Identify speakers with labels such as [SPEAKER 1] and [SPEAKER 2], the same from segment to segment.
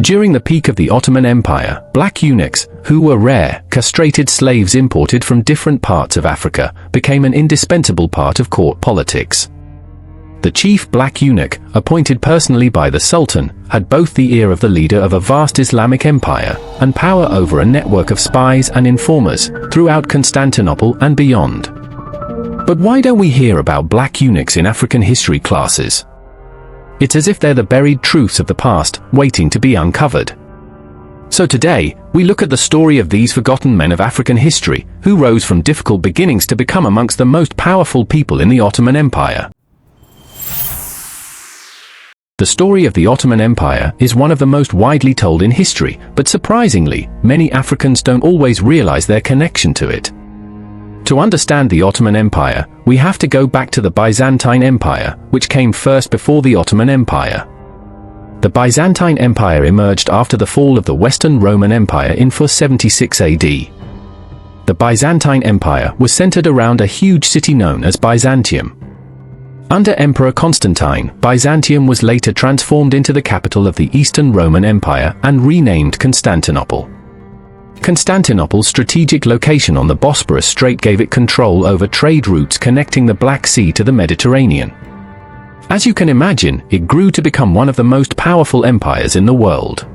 [SPEAKER 1] During the peak of the Ottoman Empire, black eunuchs, who were rare, castrated slaves imported from different parts of Africa, became an indispensable part of court politics. The chief black eunuch, appointed personally by the Sultan, had both the ear of the leader of a vast Islamic empire, and power over a network of spies and informers, throughout Constantinople and beyond. But why don't we hear about black eunuchs in African history classes? It's as if they're the buried truths of the past, waiting to be uncovered. So today, we look at the story of these forgotten men of African history, who rose from difficult beginnings to become amongst the most powerful people in the Ottoman Empire. The story of the Ottoman Empire is one of the most widely told in history, but surprisingly, many Africans don't always realize their connection to it. To understand the Ottoman Empire, we have to go back to the Byzantine Empire, which came first before the Ottoman Empire. The Byzantine Empire emerged after the fall of the Western Roman Empire in 476 AD. The Byzantine Empire was centered around a huge city known as Byzantium. Under Emperor Constantine, Byzantium was later transformed into the capital of the Eastern Roman Empire and renamed Constantinople. Constantinople's strategic location on the Bosporus Strait gave it control over trade routes connecting the Black Sea to the Mediterranean. As you can imagine, it grew to become one of the most powerful empires in the world.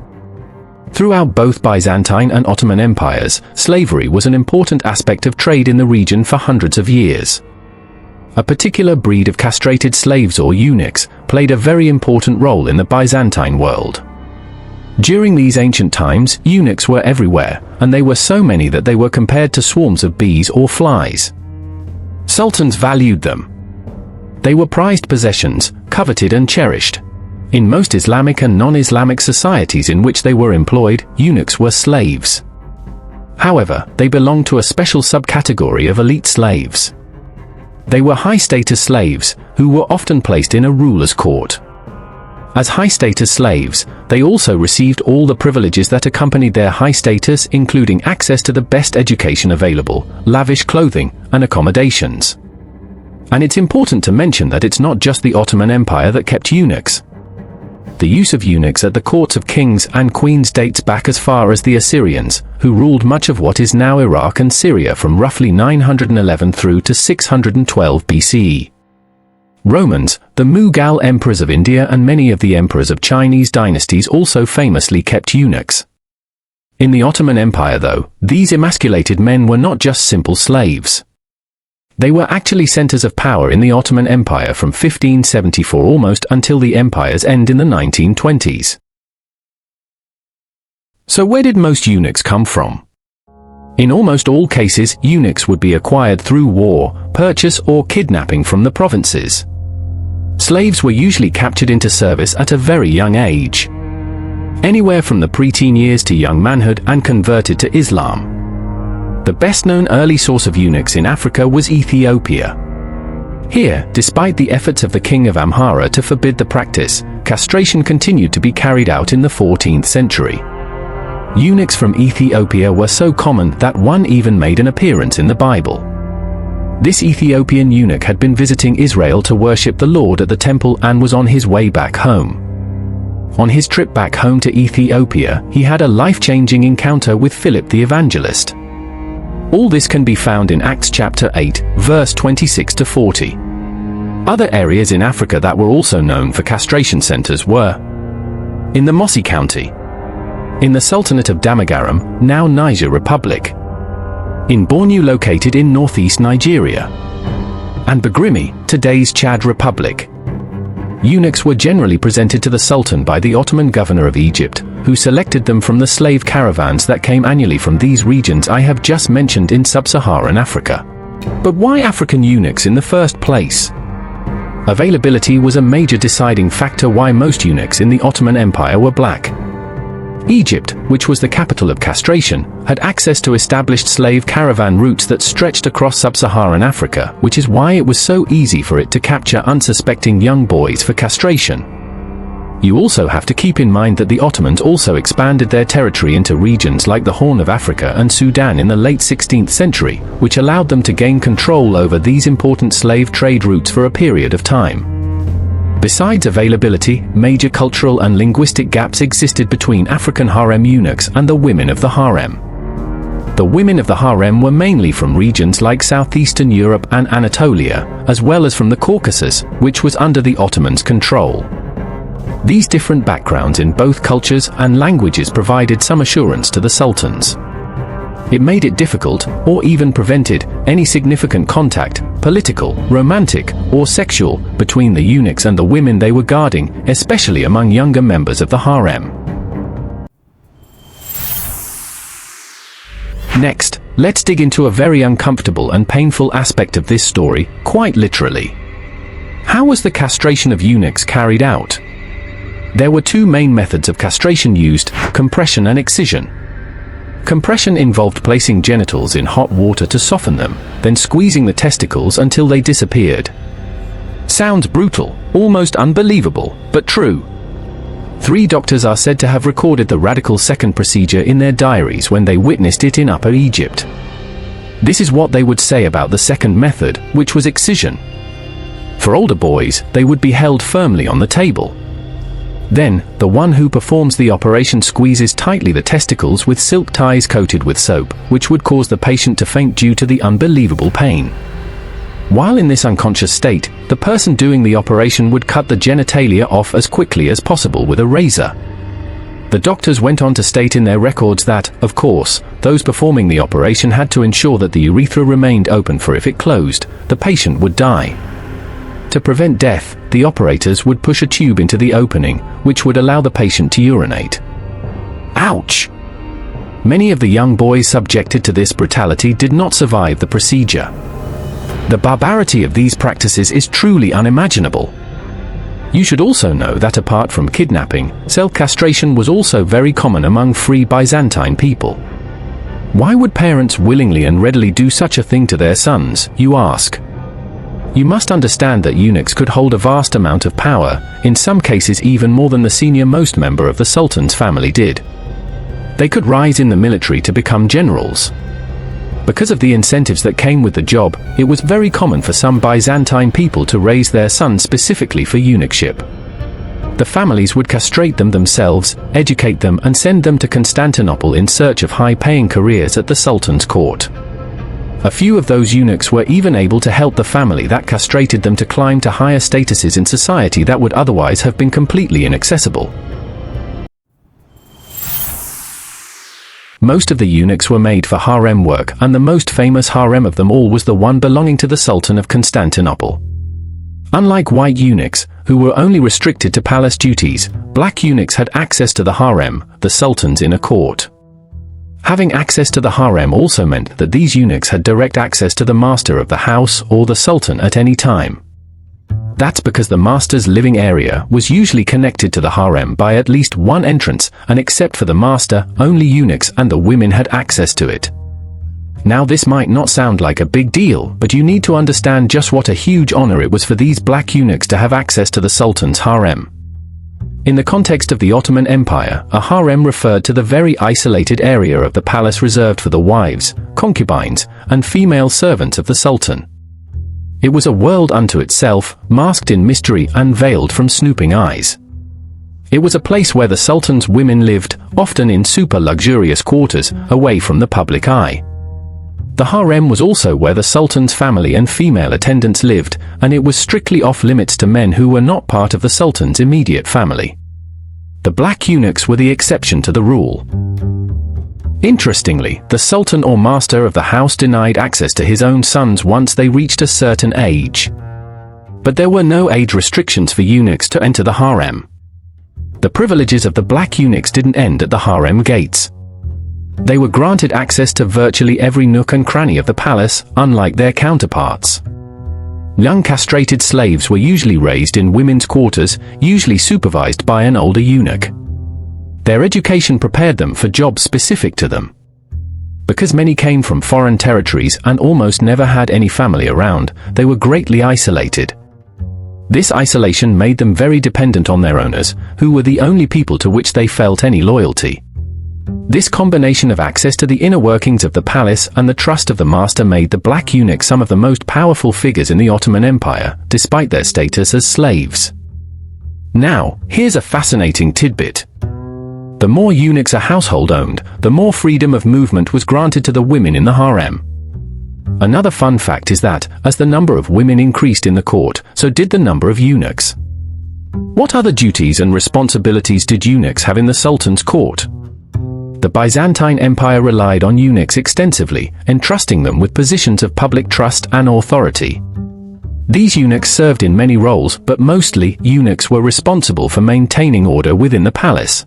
[SPEAKER 1] Throughout both Byzantine and Ottoman empires, slavery was an important aspect of trade in the region for hundreds of years. A particular breed of castrated slaves or eunuchs played a very important role in the Byzantine world. During these ancient times, eunuchs were everywhere, and they were so many that they were compared to swarms of bees or flies. Sultans valued them. They were prized possessions, coveted and cherished. In most Islamic and non-Islamic societies in which they were employed, eunuchs were slaves. However, they belonged to a special subcategory of elite slaves. They were high-status slaves, who were often placed in a ruler's court. As high-status slaves, they also received all the privileges that accompanied their high status, including access to the best education available, lavish clothing, and accommodations. And it's important to mention that it's not just the Ottoman Empire that kept eunuchs. The use of eunuchs at the courts of kings and queens dates back as far as the Assyrians, who ruled much of what is now Iraq and Syria from roughly 911 through to 612 BCE. Romans, the Mughal emperors of India and many of the emperors of Chinese dynasties also famously kept eunuchs. In the Ottoman Empire though, these emasculated men were not just simple slaves. They were actually centers of power in the Ottoman Empire from 1574 almost until the empire's end in the 1920s. So where did most eunuchs come from? In almost all cases, eunuchs would be acquired through war, purchase or kidnapping from the provinces. Slaves were usually captured into service at a very young age. Anywhere from the preteen years to young manhood, and converted to Islam. The best-known early source of eunuchs in Africa was Ethiopia. Here, despite the efforts of the king of Amhara to forbid the practice, castration continued to be carried out in the 14th century. Eunuchs from Ethiopia were so common that one even made an appearance in the Bible. This Ethiopian eunuch had been visiting Israel to worship the Lord at the temple and was on his way back home. On his trip back home to Ethiopia, he had a life-changing encounter with Philip the Evangelist. All this can be found in Acts chapter 8, verse 26 to 40. Other areas in Africa that were also known for castration centers were in the Mossi County, in the Sultanate of Damagaram, now Niger Republic, in Bornu located in northeast Nigeria, and Bagrimi, today's Chad Republic. Eunuchs were generally presented to the Sultan by the Ottoman governor of Egypt, who selected them from the slave caravans that came annually from these regions I have just mentioned in sub-Saharan Africa. But why African eunuchs in the first place? Availability was a major deciding factor why most eunuchs in the Ottoman Empire were black. Egypt, which was the capital of castration, had access to established slave caravan routes that stretched across sub-Saharan Africa, which is why it was so easy for it to capture unsuspecting young boys for castration. You also have to keep in mind that the Ottomans also expanded their territory into regions like the Horn of Africa and Sudan in the late 16th century, which allowed them to gain control over these important slave trade routes for a period of time. Besides availability, major cultural and linguistic gaps existed between African harem eunuchs and the women of the harem. The women of the harem were mainly from regions like southeastern Europe and Anatolia, as well as from the Caucasus, which was under the Ottomans' control. These different backgrounds in both cultures and languages provided some assurance to the sultans. It made it difficult, or even prevented, any significant contact, political, romantic, or sexual, between the eunuchs and the women they were guarding, especially among younger members of the harem. Next, let's dig into a very uncomfortable and painful aspect of this story, quite literally. How was the castration of eunuchs carried out? There were two main methods of castration used: compression and excision. Compression involved placing genitals in hot water to soften them, then squeezing the testicles until they disappeared. Sounds brutal, almost unbelievable, but true. 3 doctors are said to have recorded the radical second procedure in their diaries when they witnessed it in Upper Egypt. This is what they would say about the second method, which was excision. For older boys, they would be held firmly on the table. Then, the one who performs the operation squeezes tightly the testicles with silk ties coated with soap, which would cause the patient to faint due to the unbelievable pain. While in this unconscious state, the person doing the operation would cut the genitalia off as quickly as possible with a razor. The doctors went on to state in their records that, of course, those performing the operation had to ensure that the urethra remained open, for if it closed, the patient would die. To prevent death, the operators would push a tube into the opening, which would allow the patient to urinate. Ouch! Many of the young boys subjected to this brutality did not survive the procedure. The barbarity of these practices is truly unimaginable. You should also know that apart from kidnapping, self-castration was also very common among free Byzantine people. Why would parents willingly and readily do such a thing to their sons, you ask? You must understand that eunuchs could hold a vast amount of power, in some cases even more than the senior-most member of the sultan's family did. They could rise in the military to become generals. Because of the incentives that came with the job, it was very common for some Byzantine people to raise their sons specifically for eunuchship. The families would castrate them themselves, educate them, and send them to Constantinople in search of high-paying careers at the sultan's court. A few of those eunuchs were even able to help the family that castrated them to climb to higher statuses in society that would otherwise have been completely inaccessible. Most of the eunuchs were made for harem work, and the most famous harem of them all was the one belonging to the Sultan of Constantinople. Unlike white eunuchs, who were only restricted to palace duties, black eunuchs had access to the harem, the sultan's inner court. Having access to the harem also meant that these eunuchs had direct access to the master of the house or the sultan at any time. That's because the master's living area was usually connected to the harem by at least one entrance, and except for the master, only eunuchs and the women had access to it. Now this might not sound like a big deal, but you need to understand just what a huge honor it was for these black eunuchs to have access to the sultan's harem. In the context of the Ottoman Empire, a harem referred to the very isolated area of the palace reserved for the wives, concubines, and female servants of the sultan. It was a world unto itself, masked in mystery and veiled from snooping eyes. It was a place where the sultan's women lived, often in super luxurious quarters, away from the public eye. The harem was also where the sultan's family and female attendants lived, and it was strictly off-limits to men who were not part of the sultan's immediate family. The black eunuchs were the exception to the rule. Interestingly, the sultan or master of the house denied access to his own sons once they reached a certain age. But there were no age restrictions for eunuchs to enter the harem. The privileges of the black eunuchs didn't end at the harem gates. They were granted access to virtually every nook and cranny of the palace, unlike their counterparts. Young castrated slaves were usually raised in women's quarters, usually supervised by an older eunuch. Their education prepared them for jobs specific to them. Because many came from foreign territories and almost never had any family around, they were greatly isolated. This isolation made them very dependent on their owners, who were the only people to which they felt any loyalty. This combination of access to the inner workings of the palace and the trust of the master made the black eunuchs some of the most powerful figures in the Ottoman Empire, despite their status as slaves. Now, here's a fascinating tidbit. The more eunuchs a household owned, the more freedom of movement was granted to the women in the harem. Another fun fact is that, as the number of women increased in the court, so did the number of eunuchs. What other duties and responsibilities did eunuchs have in the Sultan's court? The Byzantine Empire relied on eunuchs extensively, entrusting them with positions of public trust and authority. These eunuchs served in many roles, but mostly, eunuchs were responsible for maintaining order within the palace.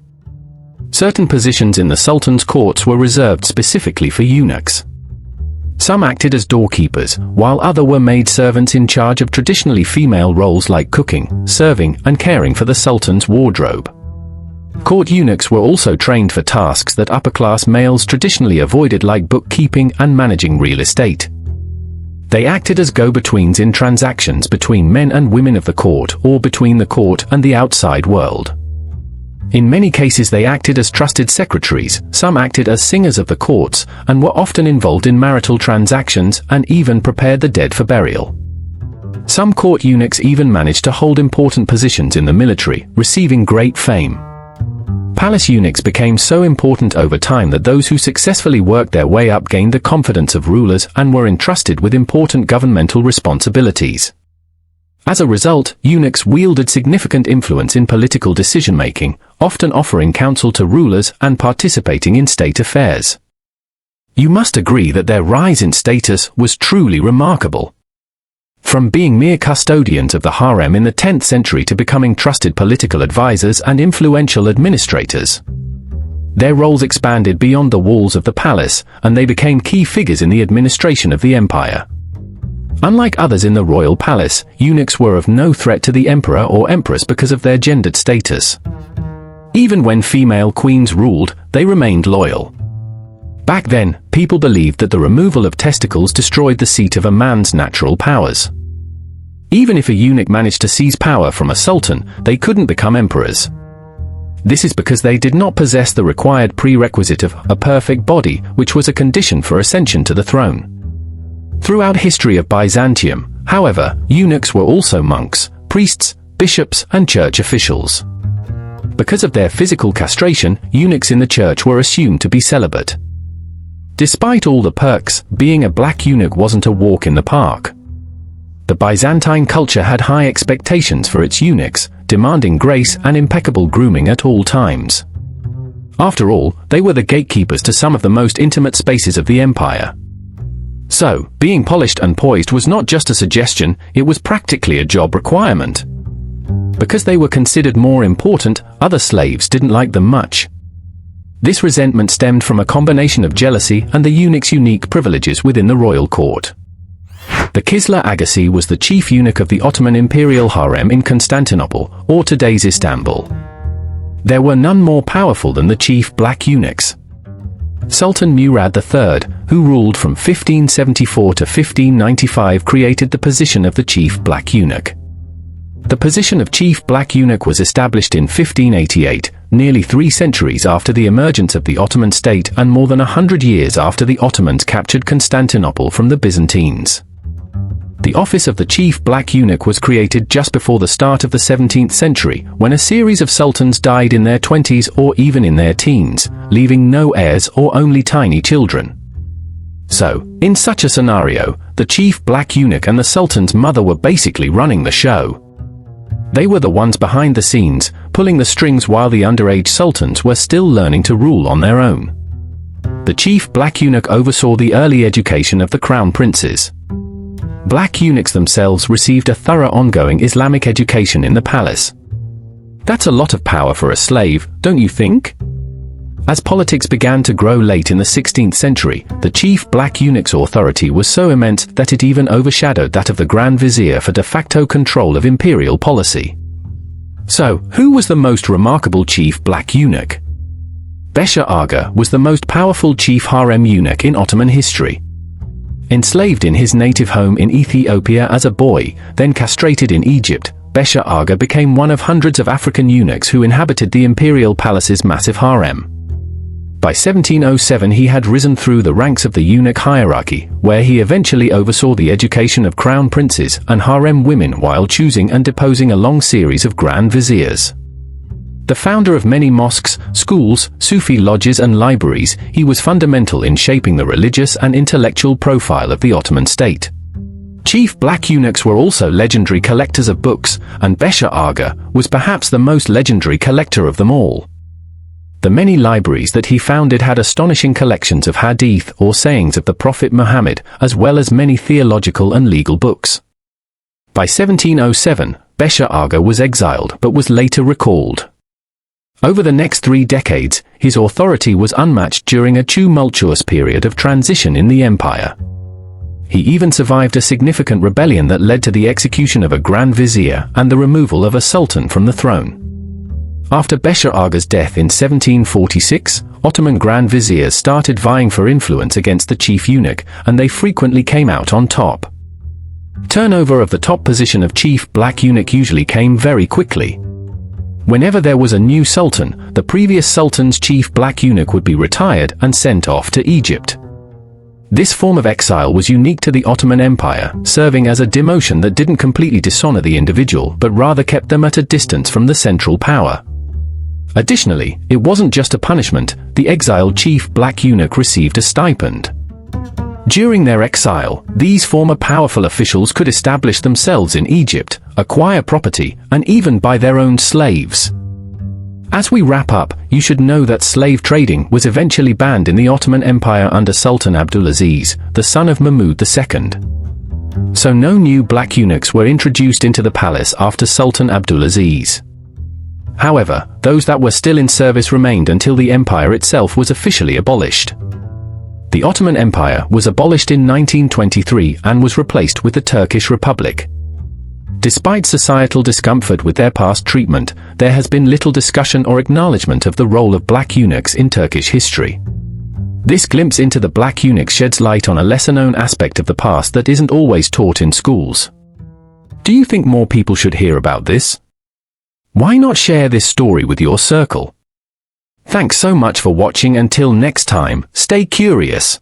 [SPEAKER 1] Certain positions in the Sultan's courts were reserved specifically for eunuchs. Some acted as doorkeepers, while others were maidservants in charge of traditionally female roles like cooking, serving, and caring for the Sultan's wardrobe. Court eunuchs were also trained for tasks that upper-class males traditionally avoided, like bookkeeping and managing real estate. They acted as go-betweens in transactions between men and women of the court, or between the court and the outside world. In many cases they acted as trusted secretaries, some acted as singers of the courts, and were often involved in marital transactions and even prepared the dead for burial. Some court eunuchs even managed to hold important positions in the military, receiving great fame. Palace eunuchs became so important over time that those who successfully worked their way up gained the confidence of rulers and were entrusted with important governmental responsibilities. As a result, eunuchs wielded significant influence in political decision-making, often offering counsel to rulers and participating in state affairs. You must agree that their rise in status was truly remarkable. From being mere custodians of the harem in the 10th century to becoming trusted political advisors and influential administrators. Their roles expanded beyond the walls of the palace, and they became key figures in the administration of the empire. Unlike others in the royal palace, eunuchs were of no threat to the emperor or empress because of their gendered status. Even when female queens ruled, they remained loyal. Back then, people believed that the removal of testicles destroyed the seat of a man's natural powers. Even if a eunuch managed to seize power from a sultan, they couldn't become emperors. This is because they did not possess the required prerequisite of a perfect body, which was a condition for ascension to the throne. Throughout history of Byzantium, however, eunuchs were also monks, priests, bishops, and church officials. Because of their physical castration, eunuchs in the church were assumed to be celibate. Despite all the perks, being a black eunuch wasn't a walk in the park. The Byzantine culture had high expectations for its eunuchs, demanding grace and impeccable grooming at all times. After all, they were the gatekeepers to some of the most intimate spaces of the empire. So, being polished and poised was not just a suggestion, it was practically a job requirement. Because they were considered more important, other slaves didn't like them much. This resentment stemmed from a combination of jealousy and the eunuch's unique privileges within the royal court. The Kisla Agassi was the chief eunuch of the Ottoman imperial harem in Constantinople, or today's Istanbul. There were none more powerful than the chief black eunuchs. Sultan Murad III, who ruled from 1574 to 1595, created the position of the chief black eunuch. The position of chief black eunuch was established in 1588, nearly 3 centuries after the emergence of the Ottoman state and more than 100 years after the Ottomans captured Constantinople from the Byzantines. The office of the chief black eunuch was created just before the start of the 17th century, when a series of sultans died in their 20s or even in their teens, leaving no heirs or only tiny children. So, in such a scenario, the chief black eunuch and the sultan's mother were basically running the show. They were the ones behind the scenes, pulling the strings while the underage sultans were still learning to rule on their own. The chief black eunuch oversaw the early education of the crown princes. Black eunuchs themselves received a thorough ongoing Islamic education in the palace. That's a lot of power for a slave, don't you think? As politics began to grow late in the 16th century, the chief black eunuch's authority was so immense that it even overshadowed that of the Grand Vizier for de facto control of imperial policy. So, who was the most remarkable chief black eunuch? Basha Ağa was the most powerful chief harem eunuch in Ottoman history. Enslaved in his native home in Ethiopia as a boy, then castrated in Egypt, Basha Ağa became one of hundreds of African eunuchs who inhabited the imperial palace's massive harem. By 1707 he had risen through the ranks of the eunuch hierarchy, where he eventually oversaw the education of crown princes and harem women while choosing and deposing a long series of grand viziers. The founder of many mosques, schools, Sufi lodges and libraries, he was fundamental in shaping the religious and intellectual profile of the Ottoman state. Chief black eunuchs were also legendary collectors of books, and Basha Ağa was perhaps the most legendary collector of them all. The many libraries that he founded had astonishing collections of hadith or sayings of the Prophet Muhammad, as well as many theological and legal books. By 1707, Basha Ağa was exiled but was later recalled. Over the next 3 decades, his authority was unmatched during a tumultuous period of transition in the empire. He even survived a significant rebellion that led to the execution of a grand vizier and the removal of a sultan from the throne. After Basha Ağa's death in 1746, Ottoman grand viziers started vying for influence against the chief eunuch, and they frequently came out on top. Turnover of the top position of chief black eunuch usually came very quickly. Whenever there was a new sultan, the previous sultan's chief black eunuch would be retired and sent off to Egypt. This form of exile was unique to the Ottoman Empire, serving as a demotion that didn't completely dishonor the individual but rather kept them at a distance from the central power. Additionally, it wasn't just a punishment, the exiled chief black eunuch received a stipend. During their exile, these former powerful officials could establish themselves in Egypt, acquire property, and even buy their own slaves. As we wrap up, you should know that slave trading was eventually banned in the Ottoman Empire under Sultan Abdulaziz, the son of Mahmud II. So no new black eunuchs were introduced into the palace after Sultan Abdulaziz. However, those that were still in service remained until the empire itself was officially abolished. The Ottoman Empire was abolished in 1923 and was replaced with the Turkish Republic. Despite societal discomfort with their past treatment, there has been little discussion or acknowledgement of the role of black eunuchs in Turkish history. This glimpse into the black eunuch sheds light on a lesser-known aspect of the past that isn't always taught in schools. Do you think more people should hear about this? Why not share this story with your circle? Thanks so much for watching. Until next time, stay curious.